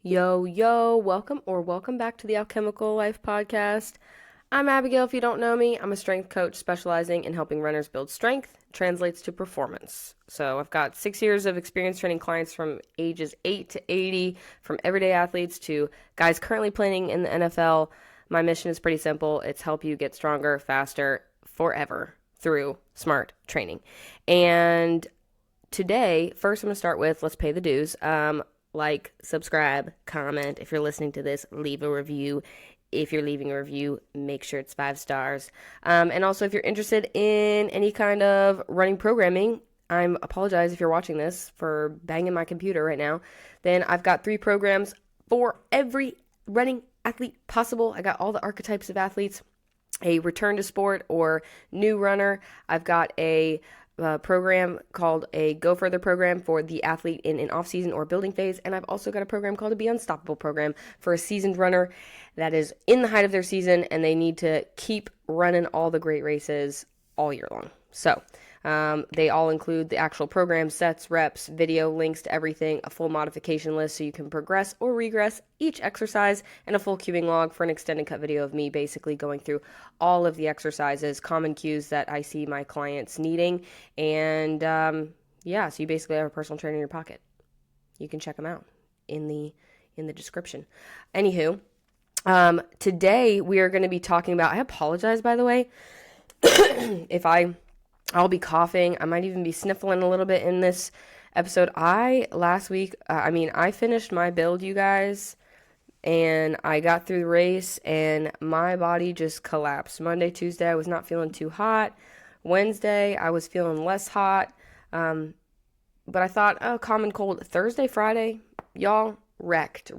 Yo, welcome back to the Alchemical Life podcast. I'm Abigail. If you don't know me, I'm a strength coach specializing in helping runners build strength, translates to performance. So I've got 6 years of experience training clients from ages 8 to 80, from everyday athletes to guys currently playing in the NFL. My mission is pretty simple. It's help you get stronger, faster, forever through smart training. And today, first I'm going to start with let's pay the dues. Like, subscribe, comment. If you're listening to this, leave a review. If you're leaving a review, make sure it's 5 stars. And also, if you're interested in any kind of running programming, I apologize if you're watching this for banging my computer right now. Then I've got 3 programs for every running athlete possible. I got all the archetypes of athletes. A return to sport or new runner. I've got a program called a Go Further program for the athlete in an off-season or building phase. And I've also got a program called a Be Unstoppable program for a seasoned runner that is in the height of their season and they need to keep running all the great races all year long. So they all include the actual program, sets, reps, video, links to everything, a full modification list so you can progress or regress each exercise, and a full cueing log for an extended cut video of me basically going through all of the exercises, common cues that I see my clients needing, and so you basically have a personal trainer in your pocket. You can check them out in the description. Anywho, today we are going to be talking about, I apologize by the way, if I'll be coughing. I might even be sniffling a little bit in this episode. Last week, I finished my build, you guys, and I got through the race, and my body just collapsed. Monday, Tuesday, I was not feeling too hot. Wednesday, I was feeling less hot. But I thought, oh, common cold. Thursday, Friday, y'all, wrecked.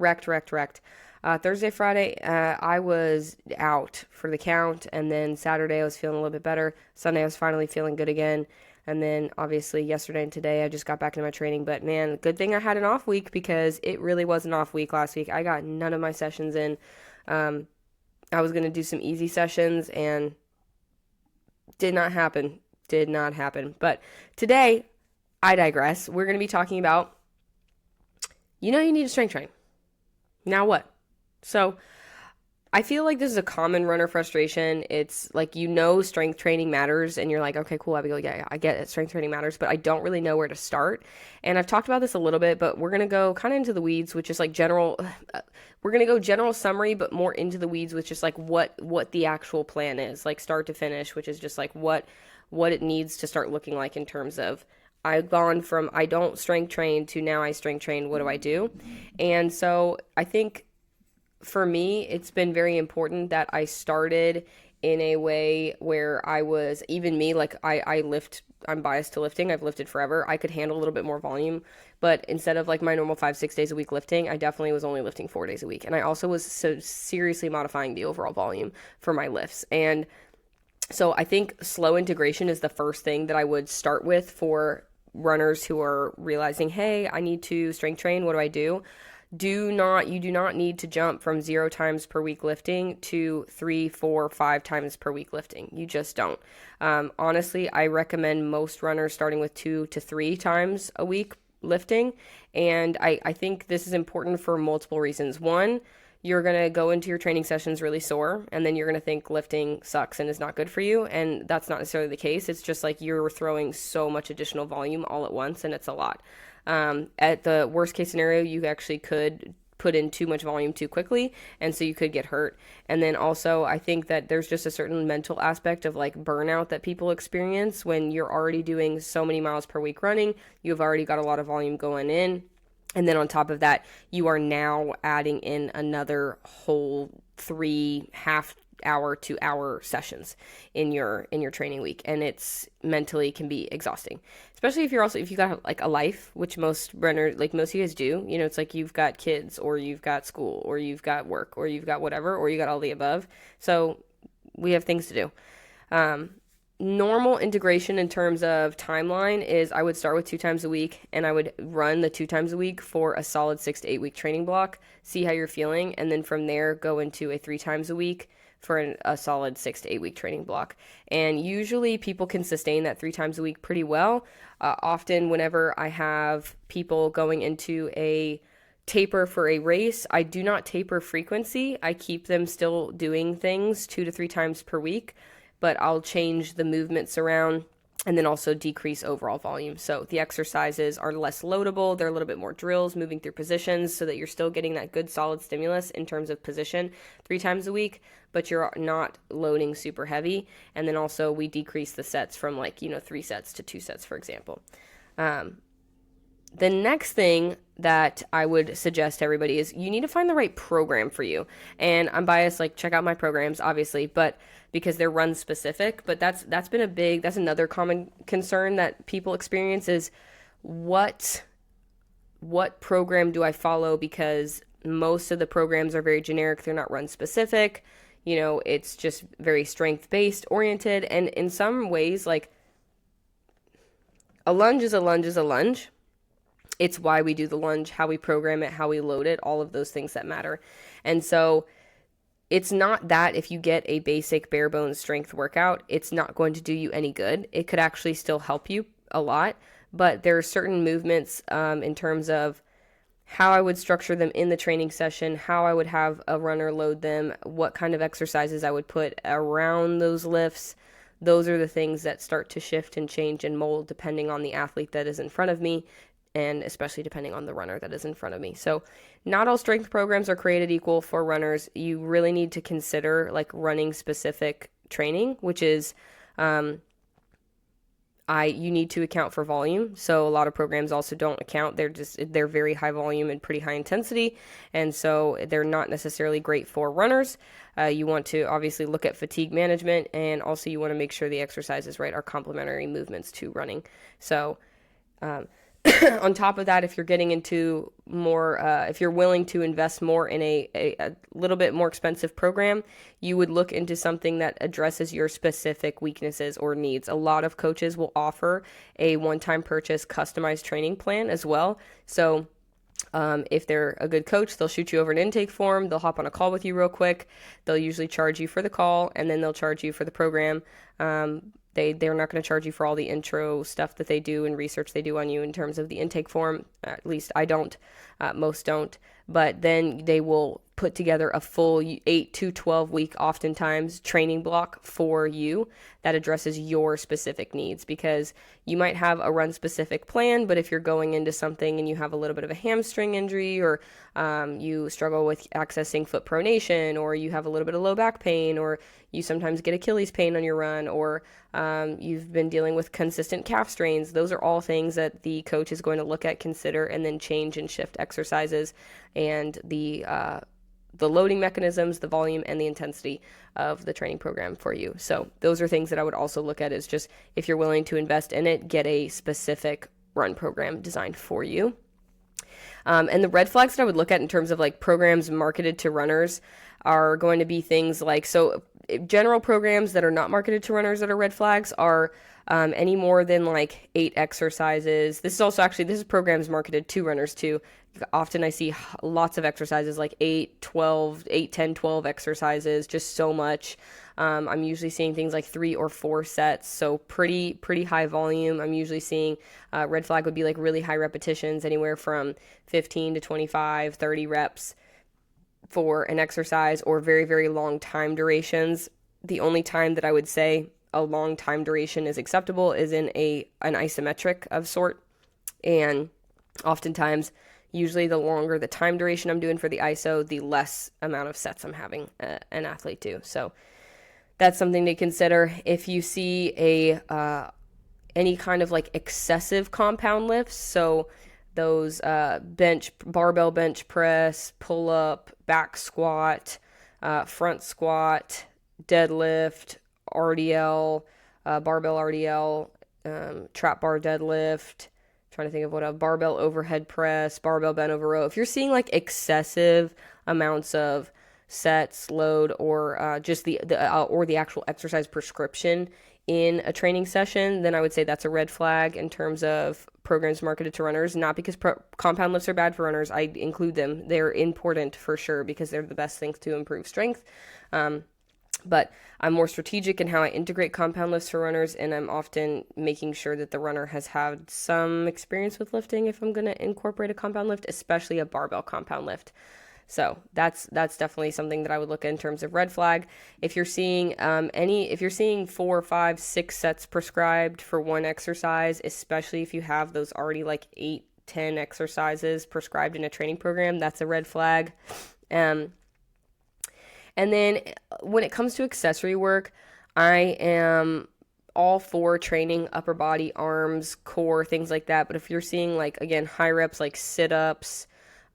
Thursday, Friday, I was out for the count, and then Saturday I was feeling a little bit better. Sunday I was finally feeling good again, and then obviously yesterday and today I just got back into my training. But man, good thing I had an off week because it really was an off week last week. I got none of my sessions in. I was going to do some easy sessions, and did not happen. But today, I digress. We're going to be talking about, you need to strength train. Now what? So I feel like this is a common runner frustration. It's like, strength training matters and you're like, okay, cool, Abigail, yeah, I get it. Strength training matters, but I don't really know where to start. And I've talked about this a little bit, but we're going to go kind of into the weeds, which is like we're going to go general summary, but more into the weeds with just like what the actual plan is, like start to finish, which is just like what it needs to start looking like in terms of, I've gone from I don't strength train to now I strength train. What do I do? And so I think for me, it's been very important that I started in a way where I was, even me, like I lift, I'm biased to lifting. I've lifted forever. I could handle a little bit more volume, but instead of like my normal 5-6 days a week lifting, I definitely was only lifting 4 days a week. And I also was so seriously modifying the overall volume for my lifts. And so I think slow integration is the first thing that I would start with for runners who are realizing, hey, I need to strength train. What do I do? You do not need to jump from 0 times per week lifting to 3, 4, 5 times per week lifting. You just don't. Honestly, I recommend most runners starting with 2 to 3 times a week lifting. And I think this is important for multiple reasons. One, you're going to go into your training sessions really sore, and then you're going to think lifting sucks and is not good for you. And that's not necessarily the case. It's just like you're throwing so much additional volume all at once, and it's a lot. At the worst case scenario, you actually could put in too much volume too quickly, and so you could get hurt. And then also, I think that there's just a certain mental aspect of like burnout that people experience when you're already doing so many miles per week running. You've already got a lot of volume going in. And then on top of that, you are now adding in another whole 3 half-hour to hour sessions in your training week, and it's mentally can be exhausting, especially if you got like a life, which most runners, like most of you guys do. It's like you've got kids, or you've got school, or you've got work, or you've got whatever, or you got all the above. So we have things to do. Normal integration in terms of timeline is I would start with 2 times a week, and I would run the 2 times a week for a solid 6 to 8 week training block, see how you're feeling, and then from there go into a 3 times a week for a solid 6 to 8 week training block. And usually people can sustain that 3 times a week pretty well. Often whenever I have people going into a taper for a race. I do not taper frequency. I keep them still doing things 2 to 3 times per week, but I'll change the movements around and then also decrease overall volume. So the exercises are less loadable. They're a little bit more drills, moving through positions so that you're still getting that good solid stimulus in terms of position 3 times a week, but you're not loading super heavy. And then also we decrease the sets from 3 sets to 2 sets, for example. The next thing that I would suggest to everybody is you need to find the right program for you. And I'm biased, check out my programs, obviously, but because they're run specific. But that's another common concern that people experience is what program do I follow? Because most of the programs are very generic. They're not run specific. It's just very strength-based oriented. And in some ways, a lunge is a lunge is a lunge. It's why we do the lunge, how we program it, how we load it, all of those things that matter. And so it's not that if you get a basic bare bones strength workout, it's not going to do you any good. It could actually still help you a lot, but there are certain movements in terms of how I would structure them in the training session, how I would have a runner load them, what kind of exercises I would put around those lifts. Those are the things that start to shift and change and mold depending on the athlete that is in front of me, and especially depending on the runner that is in front of me. So not all strength programs are created equal for runners. You really need to consider running specific training, which is you need to account for volume. So a lot of programs also don't account. They're very high volume and pretty high intensity, and so they're not necessarily great for runners. You want to obviously look at fatigue management, and also you want to make sure the exercises are complementary movements to running. So on top of that, if you're getting into more, if you're willing to invest more in a little bit more expensive program, you would look into something that addresses your specific weaknesses or needs. A lot of coaches will offer a one-time purchase customized training plan as well. So if they're a good coach, they'll shoot you over an intake form. They'll hop on a call with you real quick. They'll usually charge you for the call, and then they'll charge you for the program. They're not going to charge you for all the intro stuff that they do and research they do on you in terms of the intake form. At least I don't. Most don't. But then they will put together a full 8 to 12 week, oftentimes, training block for you that addresses your specific needs, because you might have a run specific plan, but if you're going into something and you have a little bit of a hamstring injury, or you struggle with accessing foot pronation, or you have a little bit of low back pain, or you sometimes get Achilles pain on your run, or you've been dealing with consistent calf strains, those are all things that the coach is going to look at, consider, and then change and shift exercises and the loading mechanisms, the volume, and the intensity of the training program for you. So those are things that I would also look at, is just if you're willing to invest in it, get a specific run program designed for you. And the red flags that I would look at in terms of programs marketed to runners are going to be things general programs that are not marketed to runners that are red flags are any more than 8 exercises. This is programs marketed to runners too. Often I see lots of exercises 8, 10, 12 exercises, just so much. I'm usually seeing things 3 or 4 sets, so pretty high volume. I'm usually seeing red flag would be really high repetitions, anywhere from 15 to 25, 30 reps for an exercise, or very, very long time durations. The only time that I would say a long time duration is acceptable is in an isometric of sort, and oftentimes, usually the longer the time duration I'm doing for the ISO, the less amount of sets I'm having an athlete do. So that's something to consider. If you see any kind of excessive compound lifts, so those barbell bench press, pull up, back squat, front squat, deadlift, RDL, barbell RDL, trap bar deadlift, trying to think of what a barbell overhead press, barbell bent over row. If you're seeing excessive amounts of sets, load, or just the actual exercise prescription in a training session, then I would say that's a red flag in terms of programs marketed to runners. Not because compound lifts are bad for runners. I include them. They're important for sure because they're the best things to improve strength. But I'm more strategic in how I integrate compound lifts for runners, and I'm often making sure that the runner has had some experience with lifting if I'm going to incorporate a compound lift, especially a barbell compound lift. So that's definitely something that I would look at in terms of red flag. If you're seeing if you're seeing 4, 5, 6 sets prescribed for one exercise, especially if you have those already like 8, 10 exercises prescribed in a training program, that's a red flag. And then when it comes to accessory work, I am all for training upper body, arms, core, things like that. But if you're seeing like, again, high reps like sit-ups,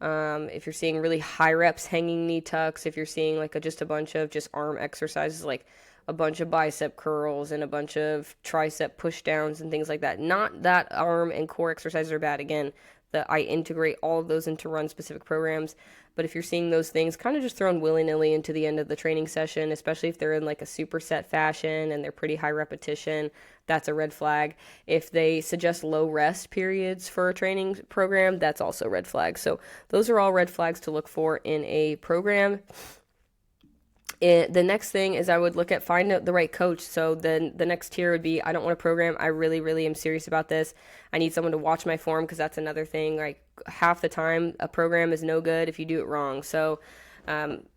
if you're seeing really high reps hanging knee tucks, if you're seeing like just a bunch of just arm exercises, like a bunch of bicep curls and a bunch of tricep push downs and things like that. Not that arm and core exercises are bad. Again, that I integrate all of those into run specific programs. But if you're seeing those things kind of just thrown willy-nilly into the end of the training session, especially if they're in like a superset fashion and they're pretty high repetition, that's a red flag. If they suggest low rest periods for a training program, that's also a red flag. So those are all red flags to look for in a program. The next thing is I would look at find the right coach. So then the next tier would be, I don't want a program. I really, really am serious about this. I need someone to watch my form, because that's another thing. Like half the time, a program is no good if you do it wrong. So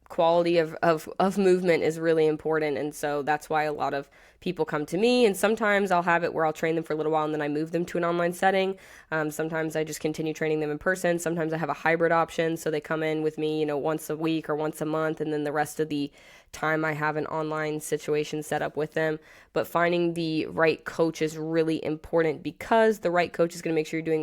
quality of movement is really important. And so that's why a lot of people come to me, and sometimes I'll have it where I'll train them for a little while and then I move them to an online setting. Sometimes I just continue training them in person. Sometimes I have a hybrid option, so they come in with me, once a week or once a month, and then the rest of the time I have an online situation set up with them. But finding the right coach is really important, because the right coach is going to make sure you're doing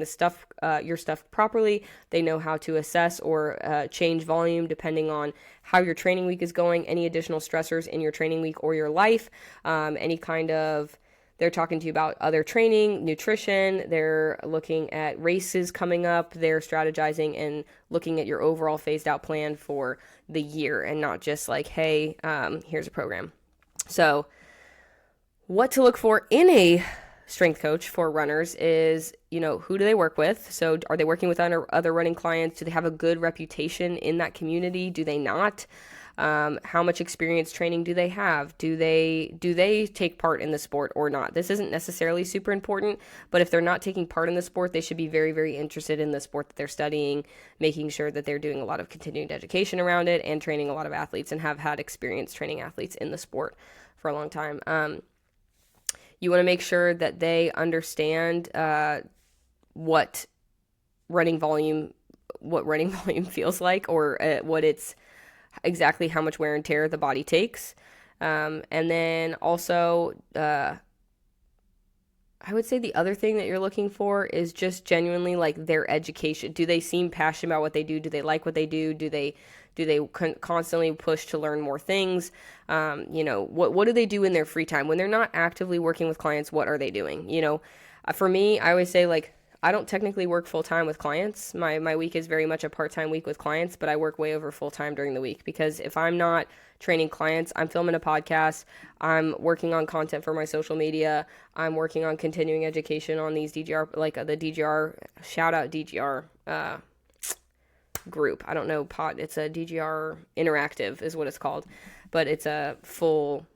your stuff properly. They know how to assess or change volume depending on how your training week is going, any additional stressors in your training week or your life, they're talking to you about other training, nutrition, they're looking at races coming up, they're strategizing and looking at your overall phased out plan for the year, and not just like, hey, here's a program. So what to look for in a strength coach for runners is, who do they work with? So are they working with other running clients? Do they have a good reputation in that community? Do they not? How much experience training do they have? Do they take part in the sport or not? This isn't necessarily super important, but if they're not taking part in the sport, they should be very, very interested in the sport that they're studying, making sure that they're doing a lot of continuing education around it and training a lot of athletes, and have had experience training athletes in the sport for a long time. You want to make sure that they understand what running volume feels like, or exactly how much wear and tear the body takes. And then also, I would say the other thing that you're looking for is just genuinely like their education. Do they seem passionate about what they do? Do they like what they do? Do they constantly push to learn more things? What do they do in their free time? When they're not actively working with clients, what are they doing? For me, I always say, like, I don't technically work full-time with clients. My week is very much a part-time week with clients, but I work way over full-time during the week, because if I'm not training clients, I'm filming a podcast, I'm working on content for my social media, I'm working on continuing education on these DGR, like the DGR, shout out DGR group. I don't know, it's a DGR Interactive is what it's called, but it's a full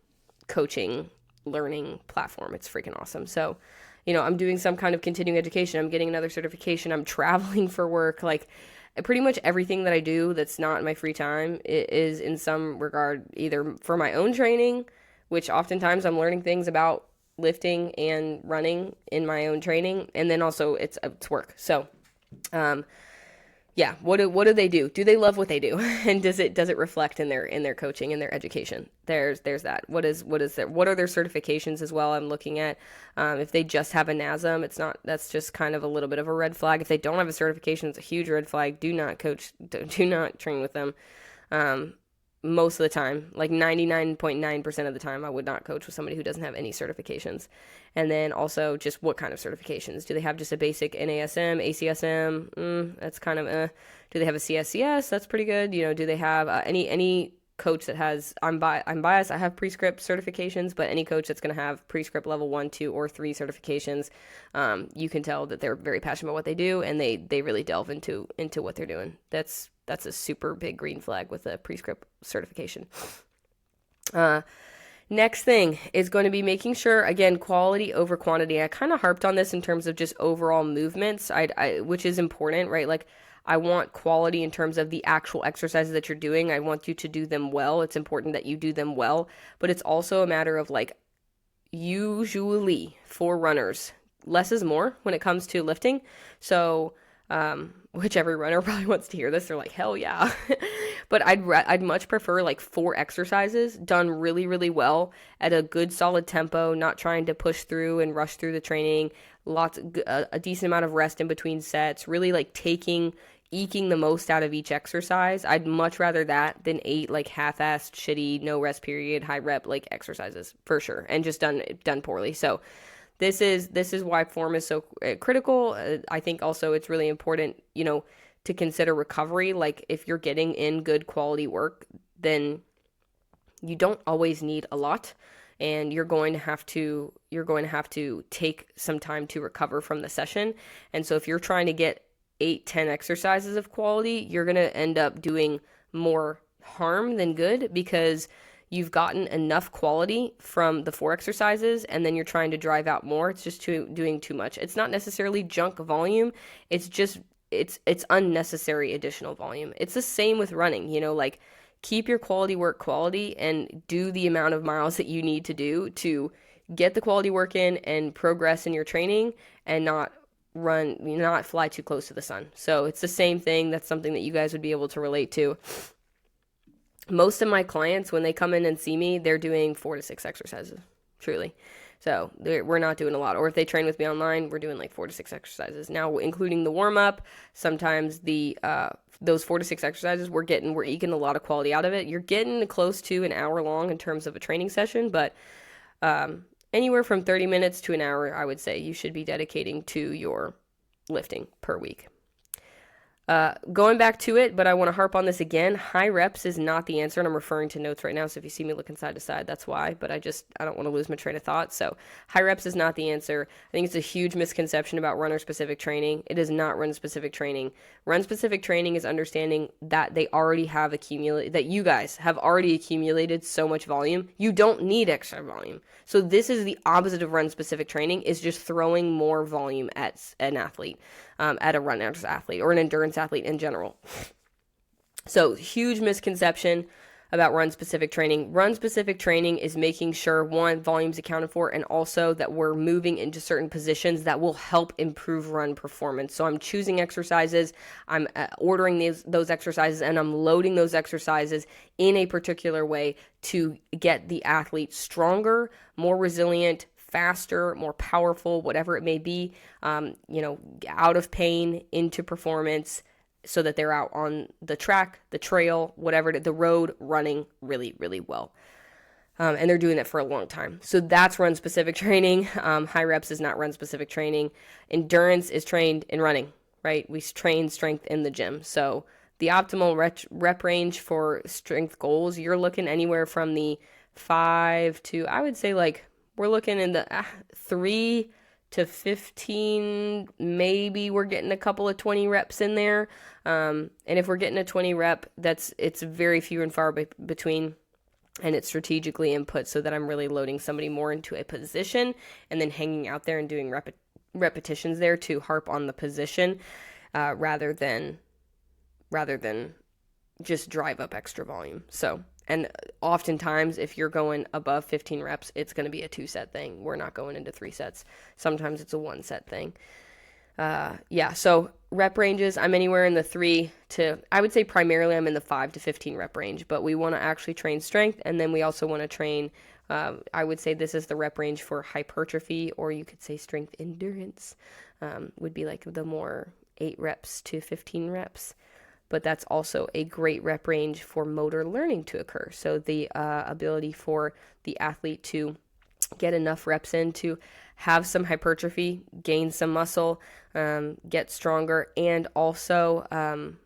coaching learning platform. It's freaking awesome. So I'm doing some kind of continuing education. I'm getting another certification. I'm traveling for work. Like, pretty much everything that I do that's not in my free time is in some regard either for my own training, which oftentimes I'm learning things about lifting and running in my own training, and then also it's work. So, yeah, what do they do? Do they love what they do? And does it reflect in their coaching and their education? There's that. What are their certifications as well? I'm looking at if they just have a NASM, that's just kind of a little bit of a red flag. If they don't have a certification, it's a huge red flag. Do not train with them. Most of the time, like 99.9% of the time, I would not coach with somebody who doesn't have any certifications. And then also just what kind of certifications. Do they have just a basic NASM, ACSM? That's kind of Do they have a CSCS? That's pretty good. Do they have any coach that has, I'm biased, I have prescript certifications, but any coach that's going to have prescript level 1, 2, or 3 certifications, you can tell that they're very passionate about what they do, and they really delve into what they're doing. That's a super big green flag with a prescript certification. Next thing is going to be making sure, again, quality over quantity. I kind of harped on this in terms of just overall movements, which is important, right? Like, I want quality in terms of the actual exercises that you're doing. I want you to do them well. It's important that you do them well, but it's also a matter of like, usually for runners, less is more when it comes to lifting. So, which every runner probably wants to hear this. They're like, hell yeah. But I'd much prefer like 4 exercises done really, really well at a good solid tempo, not trying to push through and rush through the training, a decent amount of rest in between sets, really like eking the most out of each exercise. I'd much rather that than 8 like half-assed, shitty, no rest period, high rep like exercises for sure, and just done poorly. So this is why form is so critical. I think also it's really important, to consider recovery. Like, if you're getting in good quality work, then you don't always need a lot, and you're going to have to take some time to recover from the session. And so if you're trying to get 8-10 exercises of quality, you're going to end up doing more harm than good, because you've gotten enough quality from the 4 exercises, and then you're trying to drive out more. It's just doing too much. It's not necessarily junk volume. It's just it's unnecessary additional volume. It's the same with running. Like, keep your quality work quality and do the amount of miles that you need to do to get the quality work in and progress in your training, and not fly too close to the sun. So it's the same thing. That's something that you guys would be able to relate to. Most of my clients, when they come in and see me, they're doing 4 to 6 exercises, truly. So we're not doing a lot. Or if they train with me online, we're doing like 4 to 6 exercises. Now, including the warm-up, sometimes those 4 to 6 exercises, we're eking a lot of quality out of it. You're getting close to an hour long in terms of a training session, but anywhere from 30 minutes to an hour, I would say, you should be dedicating to your lifting per week. Going back to it, but I want to harp on this again. High reps is not the answer, and I'm referring to notes right now, so if you see me looking side to side, that's why, but I don't want to lose my train of thought. So high reps is not the answer. I think it's a huge misconception about runner-specific training. It is not run-specific training. Run-specific training is understanding that that you guys have already accumulated so much volume. You don't need extra volume. So this is the opposite of run-specific training, is just throwing more volume at an athlete. At a runners athlete or an endurance athlete in general. So, huge misconception about run-specific training. Run-specific training is making sure, one, volume's accounted for, and also that we're moving into certain positions that will help improve run performance. So I'm choosing exercises, I'm ordering those exercises, and I'm loading those exercises in a particular way to get the athlete stronger, more resilient, faster, more powerful, whatever it may be, out of pain into performance, so that they're out on the track, the trail, the road, running really, really well. And they're doing that for a long time. So that's run-specific training. High reps is not run-specific training. Endurance is trained in running, right? We train strength in the gym. So the optimal rep range for strength goals, you're looking anywhere from the 5 to, I would say, like, we're looking in the 3 to 15, maybe we're getting a couple of 20 reps in there. And if we're getting a 20 rep, it's very few and far between, and it's strategically input so that I'm really loading somebody more into a position and then hanging out there and doing repetitions there to harp on the position, rather than just drive up extra volume. So, and oftentimes, if you're going above 15 reps, it's going to be a 2-set thing. We're not going into 3 sets. Sometimes it's a 1-set thing. So rep ranges, I'm anywhere in the 3 to, I would say primarily I'm in the 5 to 15 rep range, but we want to actually train strength, and then we also want to train, I would say this is the rep range for hypertrophy, or you could say strength endurance, would be like the more 8 reps to 15 reps. But that's also a great rep range for motor learning to occur. So the ability for the athlete to get enough reps in to have some hypertrophy, gain some muscle, get stronger, and also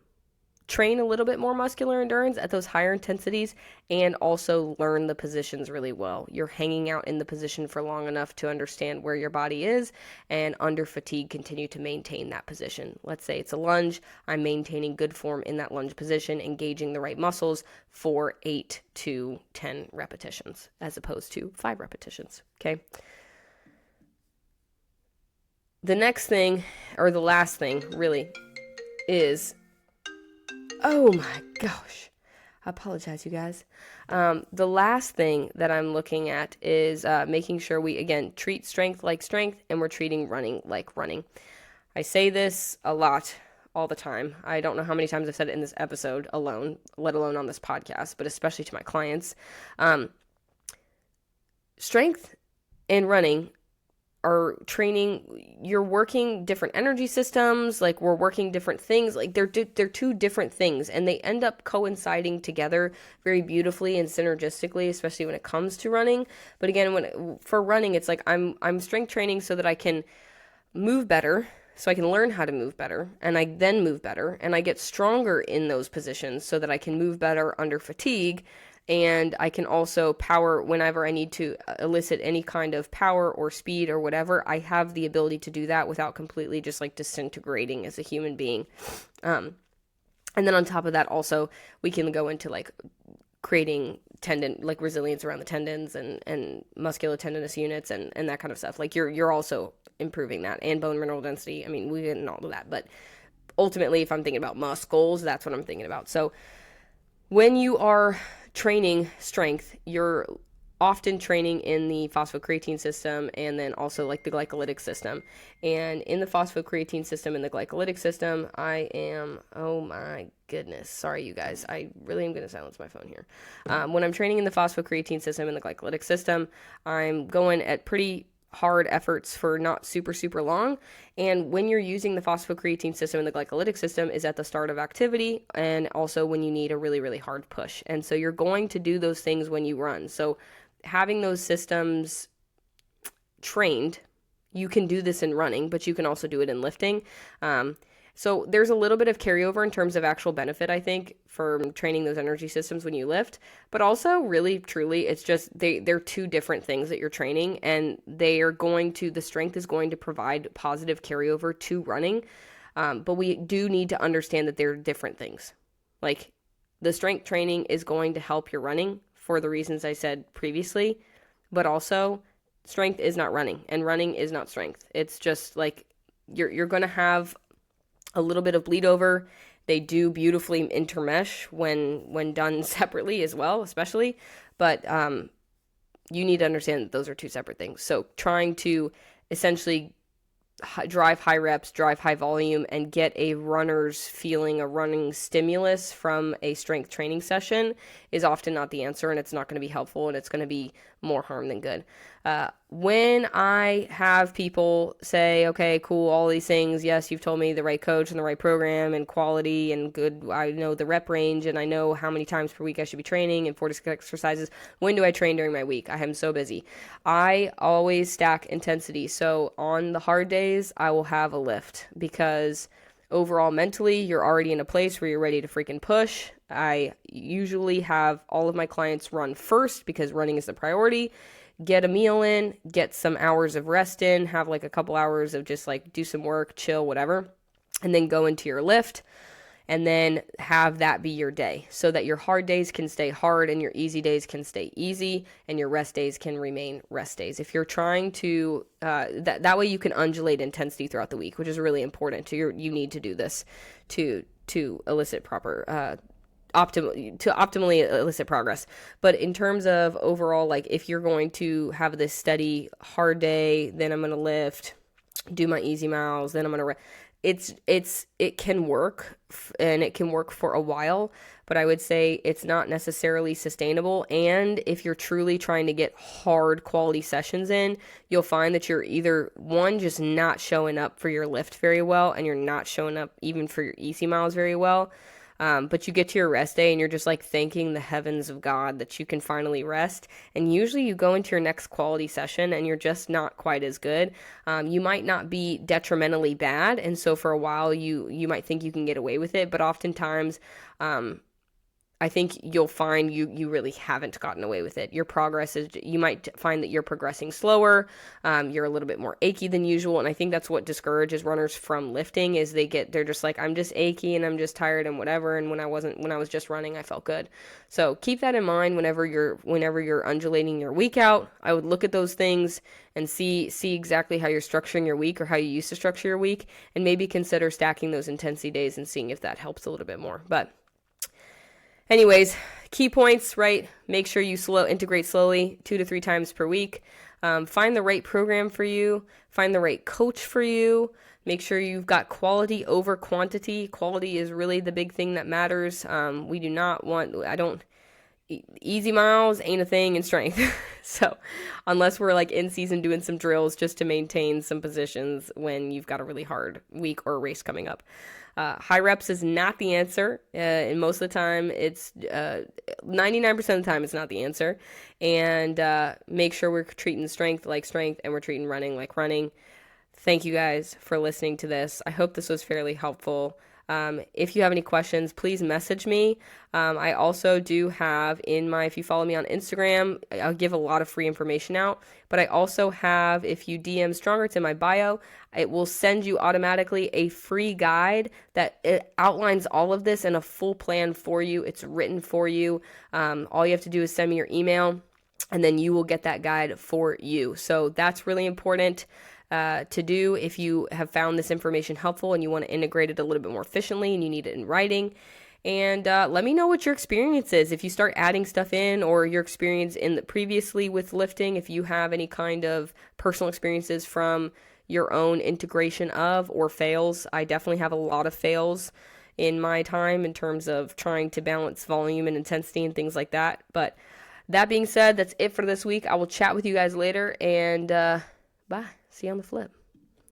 train a little bit more muscular endurance at those higher intensities and also learn the positions really well. You're hanging out in the position for long enough to understand where your body is, and under fatigue continue to maintain that position. Let's say it's a lunge. I'm maintaining good form in that lunge position, engaging the right muscles for 8 to 10 repetitions as opposed to 5 repetitions. Okay. The next thing, or the last thing really, is, oh my gosh, I apologize, you guys. The last thing that I'm looking at is making sure we, again, treat strength like strength, and we're treating running like running. I say this a lot, all the time. I don't know how many times I've said it in this episode alone, let alone on this podcast, but especially to my clients. Strength and running are training, you're working different energy systems, like we're working different things, like they're two different things, and they end up coinciding together very beautifully and synergistically, especially when it comes to running. But again, for running, it's like I'm strength training so that I can move better, so I can learn how to move better, and I then move better, and I get stronger in those positions so that I can move better under fatigue. And I can also power whenever I need to elicit any kind of power or speed or whatever. I have the ability to do that without completely just like disintegrating as a human being. And then on top of that, also, we can go into like creating tendon, like resilience around the tendons and muscular tendinous units and that kind of stuff. Like you're also improving that, and bone mineral density. I mean, we get into all of that, but ultimately, if I'm thinking about muscles, that's what I'm thinking about. So when you are training strength, you're often training in the phosphocreatine system and then also like the glycolytic system. And in the phosphocreatine system and the glycolytic system, oh my goodness, sorry you guys, I really am going to silence my phone here. When I'm training in the phosphocreatine system and the glycolytic system, I'm going at pretty hard efforts for not super long. And when you're using the phosphocreatine system and the glycolytic system is at the start of activity, and also when you need a really hard push. And so you're going to do those things when you run. So having those systems trained, you can do this in running, but you can also do it in lifting. So there's a little bit of carryover in terms of actual benefit, I think, for training those energy systems when you lift. But also, really, truly, it's just they're two different things that you're training, and the strength is going to provide positive carryover to running. But we do need to understand that they're different things. Like, the strength training is going to help your running for the reasons I said previously, but also strength is not running, and running is not strength. It's just like you're going to have a little bit of bleed over. They do beautifully intermesh when done separately as well, especially. But you need to understand that those are two separate things. So trying to essentially drive high reps, drive high volume, and get a runner's feeling, a running stimulus from a strength training session is often not the answer, and it's not going to be helpful, and it's going to be more harm than good. When I have people say, okay, cool, all these things, yes, you've told me the right coach and the right program and quality and good, I know the rep range and I know how many times per week I should be training and 4 to 6 exercises. When do I train during my week? I am so busy. I always stack intensity. So on the hard days, I will have a lift because overall mentally, you're already in a place where you're ready to freaking push. I usually have all of my clients run first because running is the priority. Get a meal in, get some hours of rest in, have like a couple hours of just like do some work, chill, whatever, and then go into your lift, and then have that be your day so that your hard days can stay hard and your easy days can stay easy and your rest days can remain rest days. If you're trying to, that way you can undulate intensity throughout the week, which is really important. You need to do this to elicit proper, optimally elicit progress. But in terms of overall, like if you're going to have this steady hard day, then I'm going to lift, do my easy miles, then I'm going to it can work, and it can work for a while, but I would say it's not necessarily sustainable. And if you're truly trying to get hard quality sessions in, you'll find that you're either one, just not showing up for your lift very well, and you're not showing up even for your easy miles very well. But you get to your rest day and you're just like thanking the heavens of God that you can finally rest. And usually you go into your next quality session and you're just not quite as good. You might not be detrimentally bad, and so for a while you might think you can get away with it, but oftentimes I think you'll find you really haven't gotten away with it. Your progress is, you might find that you're progressing slower. You're a little bit more achy than usual. And I think that's what discourages runners from lifting is they're just like, I'm just achy and I'm just tired and whatever. And when I was just running, I felt good. So keep that in mind whenever you're undulating your week out. I would look at those things and see exactly how you're structuring your week or how you used to structure your week, and maybe consider stacking those intensity days and seeing if that helps a little bit more. But anyways, key points, right? Make sure you integrate slowly 2 to 3 times per week. Find the right program for you. Find the right coach for you. Make sure you've got quality over quantity. Quality is really the big thing that matters. We do not want, easy miles ain't a thing in strength. So unless we're like in season doing some drills just to maintain some positions when you've got a really hard week or a race coming up. High reps is not the answer. And most of the time, it's 99% of the time, it's not the answer. And make sure we're treating strength like strength and we're treating running like running. Thank you guys for listening to this. I hope this was fairly helpful. If you have any questions, please message me. I also do have if you follow me on Instagram, I'll give a lot of free information out, but I also have, if you DM Stronger, it's in my bio, it will send you automatically a free guide that it outlines all of this in a full plan for you. It's written for you. All you have to do is send me your email, and then you will get that guide for you. So that's really important to do if you have found this information helpful and you want to integrate it a little bit more efficiently and you need it in writing. And let me know what your experience is. If you start adding stuff in, or your experience previously with lifting, if you have any kind of personal experiences from your own integration of or fails. I definitely have a lot of fails in my time in terms of trying to balance volume and intensity and things like that. But that being said, that's it for this week. I will chat with you guys later, and bye. See you on the flip.